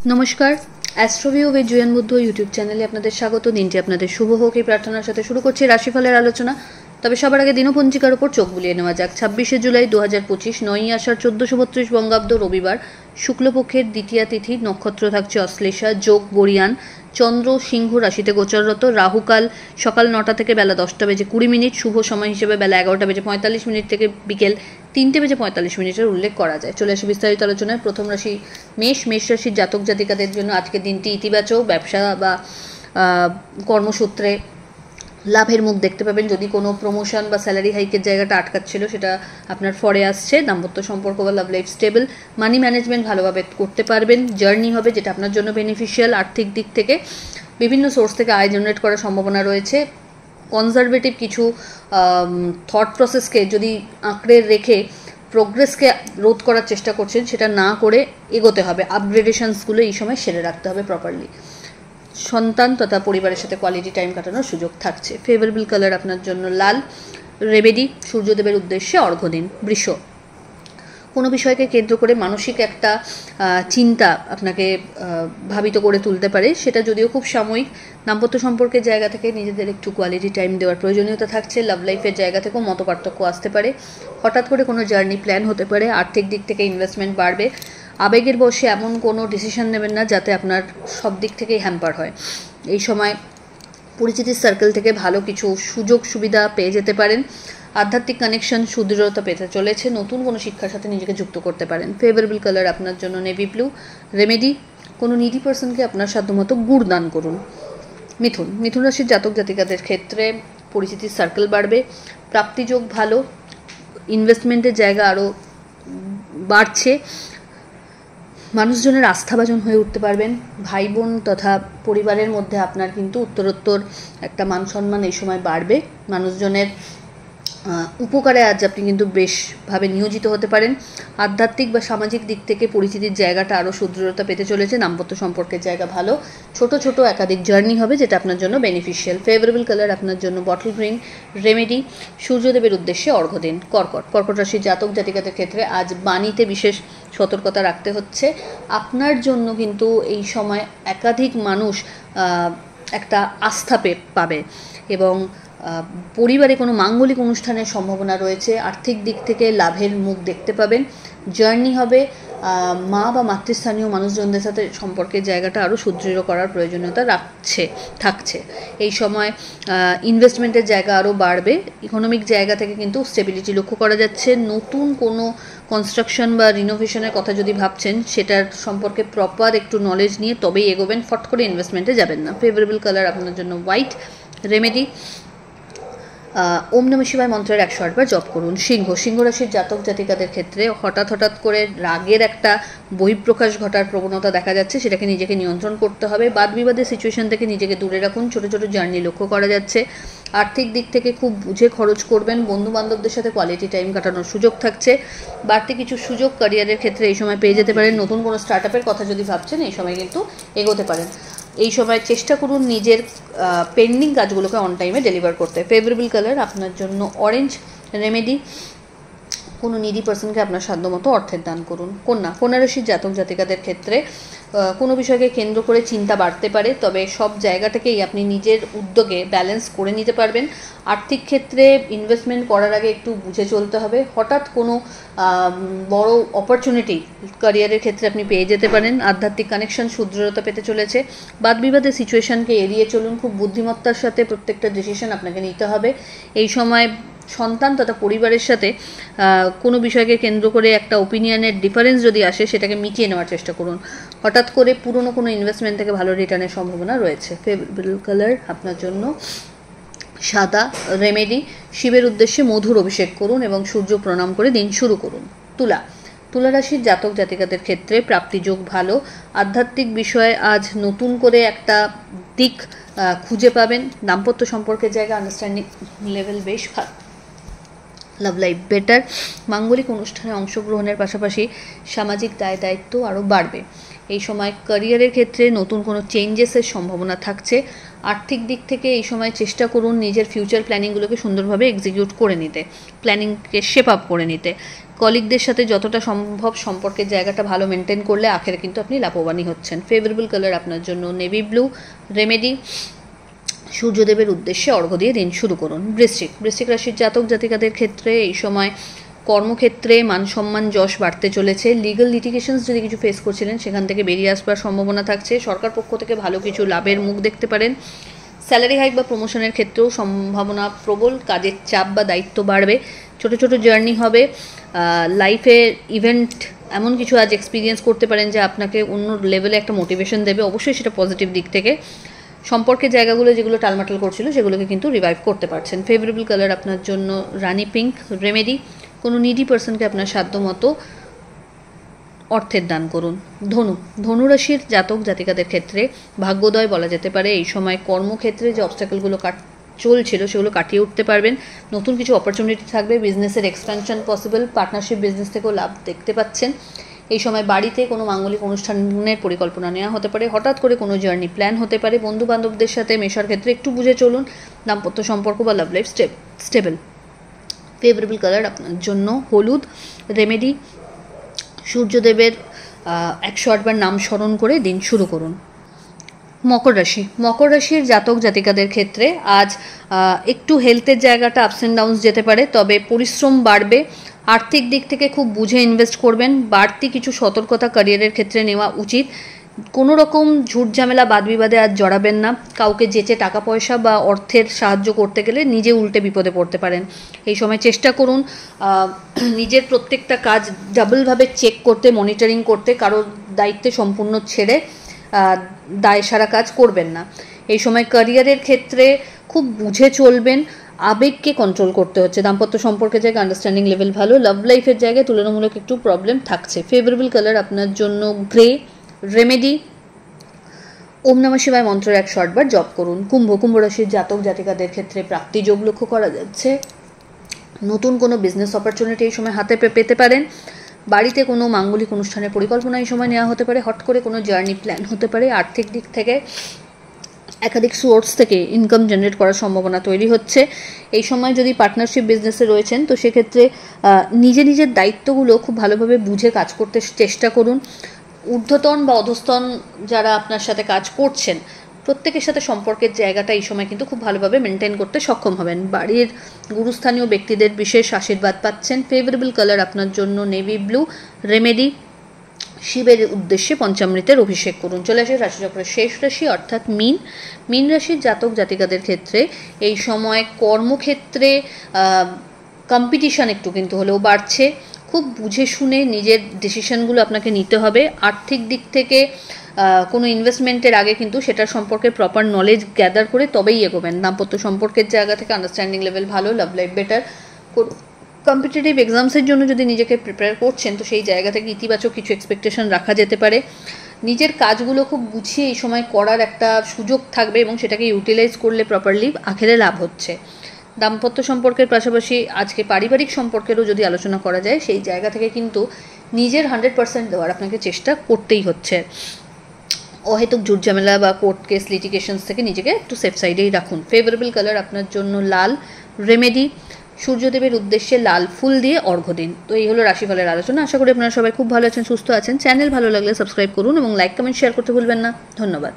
নমস্কার, অ্যাস্ট্রোভিউ with জুয়েন Buddha YouTube চ্যানেলে আপনাদের স্বাগত। দিনটি আপনাদের শুভ হোক এই প্রার্থনার সাথে শুরু করছি রাশিফলের আলোচনা। তবে সবার আগে দিনপঞ্জিকার উপর চোখ বুলিয়ে নেওয়া যাক। 26শে জুলাই 2025, 9ই আষাঢ় 1432 বঙ্গাব্দ, রবিবার, শুক্লপক্ষের দ্বিতীয়া তিথি, নক্ষত্র থাকছে অশ্লেষা, যোগ বরিয়ান, চন্দ্র সিংহ রাশিতে গোচররত, রাহুকাল সকাল 9টা থেকে বেলা 10টা বেজে 20 মিনিট, শুভ সময় হিসেবে বেলা 11টা বেজে 45 মিনিট থেকে বিকেল 3টে বেজে 45 মিনিটের উল্লেখ করা যায়। চলে আসি বিস্তারিত আলোচনায়। প্রথম রাশি মেষ রাশির জাতক জাতিকাদের জন্য আজকের দিনটি ইতিবাচক। ব্যবসা বা কর্মসূত্রে লাভের মুখ দেখতে পাবেন। যদি কোনো প্রমোশন বা স্যালারি হাইকের জায়গাটা আটকাচ্ছিল সেটা আপনার ফরে আসছে। দাম্পত্য সম্পর্ক বা love life stable. Money management ভালোভাবে করতে পারবেন। জার্নি হবে যেটা আপনার জন্য বেনিফিশিয়াল। আর্থিক দিক থেকে বিভিন্ন সোর্স থেকে আয় জেনারেট করার সম্ভাবনা রয়েছে। কনজারভেটিভ কিছু থট প্রসেসকে যদি আঁকড়ে রেখে প্রোগ্রেসকে রোধ করার চেষ্টা করছেন, সেটা না করে এগোতে হবে। আপগ্রেডেশনসগুলো এই সময় সেরে রাখতে হবে প্রপারলি। সন্তান তথা পরিবারের সাথে কোয়ালিটি টাইম কাটানোর সুযোগ থাকছে। ফেভারেবল কালার আপনার জন্য লাল। রেমেডি সূর্যদেবের উদ্দেশ্যে অর্ঘ্য দিন। বৃষ, কোনো বিষয়কে কেন্দ্র করে মানসিক একটা চিন্তা আপনাকে ভাবিত করে তুলতে পারে, সেটা যদিও খুব সাময়িক। দাম্পত্য সম্পর্কের জায়গা থেকে নিজেদের একটু কোয়ালিটি টাইম দেওয়ার প্রয়োজনীয়তা থাকছে। লাভ লাইফের জায়গা থেকেও মতপার্থক্য আসতে পারে। হঠাৎ করে কোনো জার্নি প্ল্যান হতে পারে। আর্থিক দিক থেকে ইনভেস্টমেন্ট বাড়বে। আবেগের বশে এমন কোনো ডিসিশন নেবেন না যাতে আপনার সব দিক থেকেই হ্যাম্পার হয়। এই সময় পরিচিতির সার্কেল থেকে ভালো কিছু সুযোগ সুবিধা পেয়ে যেতে পারেন। আধ্যাত্মিক কানেকশন সুদৃঢ়তা পেতে চলেছে। নতুন কোনো শিক্ষার সাথে নিজেকে যুক্ত করতে পারেন। ফেভারেবল কালার আপনার জন্য নেভি ব্লু। রেমেডি, কোনো নিডি পার্সনকে আপনার সাধ্যমতো গুড় দান করুন। মিথুন রাশির জাতক জাতিকাদের ক্ষেত্রে পরিচিতির সার্কেল বাড়বে। প্রাপ্তিযোগ ভালো। ইনভেস্টমেন্টের জায়গা আরও বাড়ছে। মানুষজনের আস্থাভাজন হয়ে উঠতে পারবেন। ভাই বোন তথা পরিবারের মধ্যে আপনার কিন্তু উত্তরোত্তর একটা মান সম্মান এই সময় বাড়বে। মানুষজনের উপকারে আজ আপনি কিন্তু বেশভাবে নিয়োজিত হতে পারেন। আধ্যাত্মিক বা সামাজিক দিক থেকে পরিচিতির জায়গাটা আরও সুদৃঢ়তা পেতে চলেছে। দাম্পত্য সম্পর্কের জায়গা ভালো। ছোট ছোট একাধিক জার্নি হবে যেটা আপনার জন্য বেনিফিশিয়াল। ফেভারেবল কালার আপনার জন্য বটল গ্রিন। রেমেডি সূর্যদেবের উদ্দেশ্যে অর্ঘ্য দিন। কর্কট রাশির জাতক জাতিকাদের ক্ষেত্রে আজ বাণীতে বিশেষ সতর্কতা রাখতে হচ্ছে। আপনার জন্য কিন্তু এই সময় একাধিক মানুষ একটা আস্থা পাবে এবং পরিবারে কোনো মাঙ্গলিক অনুষ্ঠানের সম্ভাবনা রয়েছে। আর্থিক দিক থেকে লাভের মুখ দেখতে পাবেন। জার্নি হবে। মা বা মাতৃস্থানীয় মানুষজনদের সাথে সম্পর্কের জায়গাটা আরও সুদৃঢ় করার প্রয়োজনীয়তা থাকছে। এই সময় ইনভেস্টমেন্টের জায়গা আরও বাড়বে। ইকোনমিক জায়গা থেকে কিন্তু স্টেবিলিটি লক্ষ্য করা যাচ্ছে। নতুন কোনো কনস্ট্রাকশন বা রিনোভেশনের কথা যদি ভাবছেন, সেটার সম্পর্কে প্রপার একটু নলেজ নিয়ে তবেই এগোবেন। ফট করে ইনভেস্টমেন্টে যাবেন না। ফেভারেবল কালার আপনার জন্য হোয়াইট। রেমেডি ওম নমঃ শিবায় মন্ত্রের 108 বার জপ করুন। সিংহ রাশির জাতক জাতিকাদের ক্ষেত্রে হঠাৎ করে রাগের একটা বহিঃপ্রকাশ ঘটার প্রবণতা দেখা যাচ্ছে। সেটাকে নিজেকে নিয়ন্ত্রণ করতে হবে। বাদ বিবাদের সিচুয়েশন থেকে নিজেকে দূরে রাখুন। ছোট ছোট জার্নি লক্ষ্য করা যাচ্ছে। আর্থিক দিক থেকে খুব বুঝে খরচ করবেন। বন্ধু বান্ধবদের সাথে কোয়ালিটি টাইম কাটানোর সুযোগ থাকছে। বাড়তি কিছু সুযোগ ক্যারিয়ারের ক্ষেত্রে এই সময় পেয়ে যেতে পারেন। নতুন কোনো স্টার্ট আপের কথা যদি ভাবছেন, এই সময় কিন্তু এগোতে পারেন। এই সময় চেষ্টা করুন নিজের পেন্ডিং কাজগুলোকে অন টাইমে ডেলিভার করতে। ফেভারেবল কালার আপনার জন্য অরেঞ্জ। রেমেডি কোনো নিডি পার্সনকে আপনার সাধ্যমতো অর্থের দান করুন। কন্যা রাশির জাতক জাতিকাদের ক্ষেত্রে কোনো বিষয়কে কেন্দ্র করে চিন্তা বাড়তে পারে, তবে সব জায়গাটাকেই আপনি নিজের উদ্যোগে ব্যালেন্স করে নিতে পারবেন। আর্থিক ক্ষেত্রে ইনভেস্টমেন্ট করার আগে একটু বুঝে চলতে হবে। হঠাৎ কোনো বড় অপরচুনিটি ক্যারিয়ারের ক্ষেত্রে আপনি পেয়ে যেতে পারেন। আধ্যাত্মিক কানেকশন সুদৃঢ়তা পেতে চলেছে। বাদ বিবাদের সিচুয়েশনকে এড়িয়ে চলুন। খুব বুদ্ধিমত্তার সাথে প্রত্যেকটা ডিসিশন আপনাকে নিতে হবে। এই সময় সন্তান তথা পরিবারের সাথে কোনো বিষয়কে কেন্দ্র করে একটা ওপিনিয়নের ডিফারেন্স যদি আসে, সেটাকে মিটিয়ে নেওয়ার চেষ্টা করুন। হঠাৎ করে পুরনো কোনো ইনভেস্টমেন্ট থেকে ভালো রিটার্নের সম্ভাবনা রয়েছে। ফেভারেবল কালার আপনার জন্য সাদা। রেমেডি শিবের উদ্দেশ্যে মধুর অভিষেক করুন এবং সূর্য প্রণাম করে দিন শুরু করুন। তুলা রাশির জাতক জাতিকাদের ক্ষেত্রে প্রাপ্তিযোগ ভালো। আধ্যাত্মিক বিষয়ে আজ নতুন করে একটা দিক খুঁজে পাবেন। দাম্পত্য সম্পর্কের জায়গা আন্ডারস্ট্যান্ডিং লেভেল বেশ ভালো। Love life better. মাঙ্গলিক অনুষ্ঠানে অংশগ্রহণের পাশাপাশি সামাজিক দায়িত্ব আরও বাড়বে। এই সময় ক্যারিয়ারের ক্ষেত্রে নতুন কোনো চেঞ্জেসের সম্ভাবনা থাকছে। আর্থিক দিক থেকে এই সময় চেষ্টা করুন নিজের ফিউচার প্ল্যানিংগুলোকে সুন্দরভাবে এক্সিকিউট করে নিতে, প্ল্যানিংকে শেপ আপ করে নিতে। কলিগদের সাথে যতটা সম্ভব সম্পর্কের জায়গাটা ভালো মেনটেন করলে আখেরে কিন্তু আপনি লাভবানই হচ্ছেন। ফেভারেবল কালার আপনার জন্য নেভি ব্লু। রেমেডি, সূর্যদেবের উদ্দেশ্যে অর্ঘ্য দিয়ে দিন শুরু করুন। বৃশ্চিক রাশির জাতক জাতিকাদের ক্ষেত্রে এই সময় কর্মক্ষেত্রে মান সম্মান যশ বাড়তে চলেছে। লিগাল লিটিগেশনস যদি কিছু ফেস করছিলেন সেখান থেকে বেরিয়ে আসবার সম্ভাবনা থাকছে। সরকার পক্ষ থেকে ভালো কিছু লাভের মুখ দেখতে পারেন। স্যালারি হাইক বা প্রমোশনের ক্ষেত্রেও সম্ভাবনা প্রবল। কাজের চাপ বা দায়িত্ব বাড়বে। ছোট ছোট জার্নি হবে। লাইফে ইভেন্ট এমন কিছু আজ এক্সপিরিয়েন্স করতে পারেন যা আপনাকে অন্য লেভেলে একটা মোটিভেশন দেবে, অবশ্যই সেটা পজিটিভ দিক থেকে। সম্পর্কের জায়গাগুলো যেগুলো টালমাটাল করছিল সেগুলোকে কিন্তু রিভাইভ করতে পারছেন। ফেভারেবল কালার আপনার জন্য রানি পিঙ্ক। রেমেডি, কোনো নিডি পার্সনকে আপনার সাধ্য মতো অর্থের দান করুন। ধনুরাশির জাতক জাতিকাদের ক্ষেত্রে ভাগ্যোদয় বলা যেতে পারে। এই সময় কর্মক্ষেত্রে যে অবস্টাকেলগুলো চলছিল সেগুলো কাটিয়ে উঠতে পারবেন। নতুন কিছু অপরচুনিটি থাকবে। বিজনেসের এক্সপ্যানশন পসিবল। পার্টনারশিপ বিজনেস থেকেও লাভ দেখতে পাচ্ছেন। এই সময় বাড়িতে কোনো মাঙ্গলিক অনুষ্ঠানের পরিকল্পনা নেওয়া হতে পারে। হঠাৎ করে কোনো জার্নি প্ল্যান হতে পারে। বন্ধু বান্ধবদের সাথে মেশার ক্ষেত্রে একটু বুঝে চলুন। দাম্পত্য সম্পর্ক বা love life stable. Favourable colour আপনার জন্য হলুদ। রেমেডি, সূর্যদেবের 108 বার নাম স্মরণ করে দিন শুরু করুন। মকর রাশির জাতক জাতিকাদের ক্ষেত্রে আজ একটু হেলথের জায়গাটা আপস অ্যান্ড ডাউনস যেতে পারে, তবে পরিশ্রম বাড়বে। আর্থিক দিক থেকে খুব বুঝে ইনভেস্ট করবেন। বাড়তি কিছু সতর্কতা ক্যারিয়ারের ক্ষেত্রে নেওয়া উচিত। কোনো রকম ঝুট ঝামেলা বাদ বিবাদে আজ জড়াবেন না। কাউকে যেচে টাকা পয়সা বা অর্থের সাহায্য করতে গেলে নিজে উল্টে বিপদে পড়তে পারেন। এই সময় চেষ্টা করুন নিজের প্রত্যেকটা কাজ ডাবলভাবে চেক করতে, মনিটরিং করতে। কারোর দায়িত্বে সম্পূর্ণ ছেড়ে দায় সারা কাজ করবেন না। এই সময় ক্যারিয়ারের ক্ষেত্রে খুব বুঝে চলবেন। আবেগকে কন্ট্রোল করতে হচ্ছে। দাম্পত্য সম্পর্কের জায়গায় আন্ডারস্ট্যান্ডিং লেভেল ভালো। লাভ লাইফের জায়গায় তুলনামূলক একটু প্রবলেম থাকছে। ফেভারেবল কালার আপনার জন্য গ্রে। রেমেডি, ওম নমঃ শিবায় মন্ত্রের 108 বার জপ করুন। কুম্ভ রাশির জাতক জাতিকাদের ক্ষেত্রে প্রাপ্তি যোগ লক্ষ্য করা যাচ্ছে। নতুন কোনো বিজনেস অপরচুনিটি এই সময় হাতে পেতে পারেন। বাড়িতে কোনো মাঙ্গলিক অনুষ্ঠানের পরিকল্পনা এই সময় নেওয়া হতে পারে। হট করে কোনো জার্নি প্ল্যান হতে পারে। আর্থিক দিক থেকে একাধিক সোর্স থেকে ইনকাম জেনারেট করার সম্ভাবনা তৈরি হচ্ছে। এই সময় যদি পার্টনারশিপ বিজনেসে রয়েছেন তো সেক্ষেত্রে নিজের দায়িত্বগুলো খুব ভালোভাবে বুঝে কাজ করতে চেষ্টা করুন। ঊর্ধ্বতন বা অধস্তন যারা আপনার সাথে কাজ করছেন প্রত্যেকের সাথে সম্পর্কের জায়গাটা এই সময় কিন্তু খুব ভালোভাবে মেনটেন করতে সক্ষম হবেন। বাড়ির গুরুস্থানীয় ব্যক্তিদের বিশেষ আশীর্বাদ পাচ্ছেন। ফেভারেবল কালার আপনার জন্য নেভি ব্লু। রেমেডি, শিবের উদ্দেশ্যে পঞ্চামৃতের অভিষেক করুন। চলে আসে রাশিচক্রের শেষ রাশি অর্থাৎ মীন রাশির জাতক জাতিকাদের ক্ষেত্রে এই সময় কর্মক্ষেত্রে কম্পিটিশান একটু কিন্তু হলেও বাড়ছে। খুব বুঝে শুনে নিজের ডিসিশনগুলো আপনাকে নিতে হবে। আর্থিক দিক থেকে কোনো ইনভেস্টমেন্টের আগে কিন্তু সেটার সম্পর্কে প্রপার নলেজ গ্যাদার করে তবেই এগোবেন। দাম্পত্য সম্পর্কের জায়গা থেকে আন্ডারস্ট্যান্ডিং লেভেল ভালো। Love life better. কম্পিটিটিভ এক্সামসের জন্য যদি নিজেকে প্রিপেয়ার করছেন তো সেই জায়গা থেকে ইতিবাচক কিছু এক্সপেকটেশন রাখা যেতে পারে। নিজের কাজগুলো খুব গুছিয়ে এই সময় করার একটা সুযোগ থাকবে এবং সেটাকে ইউটিলাইজ করলে প্রপারলি আখেরে লাভ হচ্ছে। দাম্পত্য সম্পর্কের পাশাপাশি আজকে পারিবারিক সম্পর্কেরও যদি আলোচনা করা যায় সেই জায়গা থেকে কিন্তু নিজের 100% দেওয়ার আপনাকে চেষ্টা করতেই হচ্ছে। অহেতুক ঝুট ঝামেলা বা কোর্ট কেস লিটিগেশনস থেকে নিজেকে একটু সেফ সাইডেই রাখুন। ফেভারেবল কালার আপনার জন্য লাল। রেমেডি, সূর্যদেবের উদ্দেশ্যে লাল ফুল দিয়ে অর্ঘ্য দিন। তো এই হলো রাশিফলের আলোচনা। আশা করি আপনারা সবাই খুব ভালো আছেন, সুস্থ আছেন। চ্যানেল ভালো লাগলে সাবস্ক্রাইব করুন এবং লাইক কমেন্ট শেয়ার করতে ভুলবেন না। ধন্যবাদ।